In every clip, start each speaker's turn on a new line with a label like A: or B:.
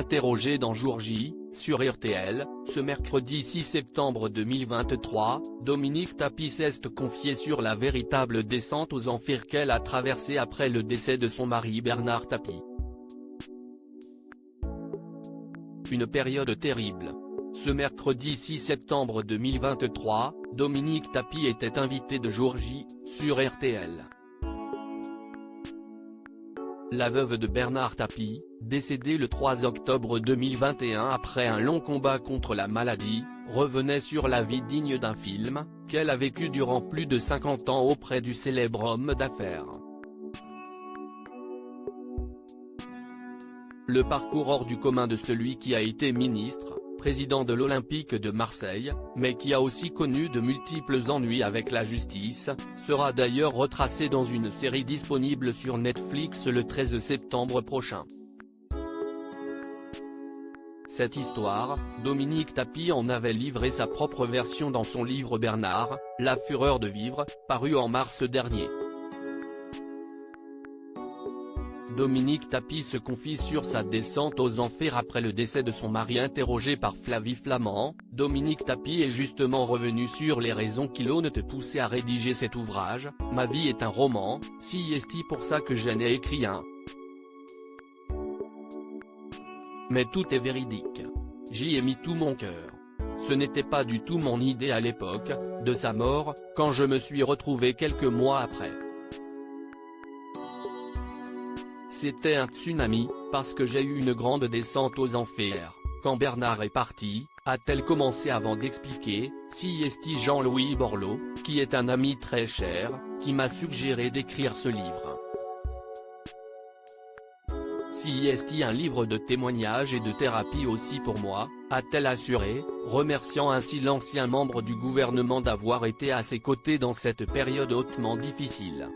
A: Interrogé dans Jour J, sur RTL, ce mercredi 6 septembre 2023, Dominique Tapie s'est confiée sur la véritable descente aux enfers qu'elle a traversée après le décès de son mari Bernard Tapie. Une période terrible. Ce mercredi 6 septembre 2023, Dominique Tapie était invitée de Jour J, sur RTL. La veuve de Bernard Tapie, décédée le 3 octobre 2021 après un long combat contre la maladie, revenait sur la vie digne d'un film, qu'elle a vécu durant plus de 50 ans auprès du célèbre homme d'affaires. Le parcours hors du commun de celui qui a été ministre, président de l'Olympique de Marseille, mais qui a aussi connu de multiples ennuis avec la justice, sera d'ailleurs retracé dans une série disponible sur Netflix le 13 septembre prochain. Cette histoire, Dominique Tapie en avait livré sa propre version dans son livre Bernard, La fureur de vivre, paru en mars dernier. Dominique Tapie se confie sur sa descente aux enfers après le décès de son mari. Interrogé par Flavie Flament, Dominique Tapie est justement revenu sur les raisons qui l'ont poussé à rédiger cet ouvrage. Ma vie est un roman, si est pour ça que j'en ai écrit un. Mais tout est véridique. J'y ai mis tout mon cœur. Ce n'était pas du tout mon idée à l'époque, de sa mort, quand je me suis retrouvé quelques mois après. C'était un tsunami, parce que j'ai eu une grande descente aux enfers, quand Bernard est parti, a-t-elle commencé avant d'expliquer, si est Jean-Louis Borloo, qui est un ami très cher, qui m'a suggéré d'écrire ce livre. Si est un livre de témoignages et de thérapie aussi pour moi, a-t-elle assuré, remerciant ainsi l'ancien membre du gouvernement d'avoir été à ses côtés dans cette période hautement difficile.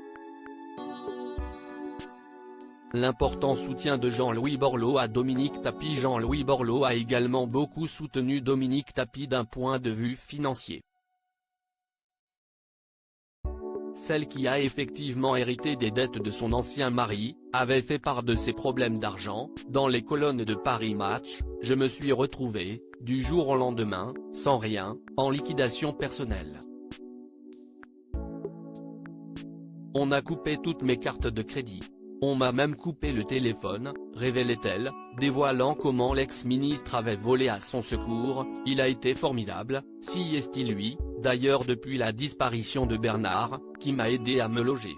A: L'important soutien de Jean-Louis Borloo à Dominique Tapie. Jean-Louis Borloo a également beaucoup soutenu Dominique Tapie d'un point de vue financier. Celle qui a effectivement hérité des dettes de son ancien mari, avait fait part de ses problèmes d'argent. Dans les colonnes de Paris Match, je me suis retrouvé, du jour au lendemain, sans rien, en liquidation personnelle. On a coupé toutes mes cartes de crédit. On m'a même coupé le téléphone, révélait-elle, dévoilant comment l'ex-ministre avait volé à son secours. Il a été formidable, si est lui, d'ailleurs depuis la disparition de Bernard, qui m'a aidé à me loger.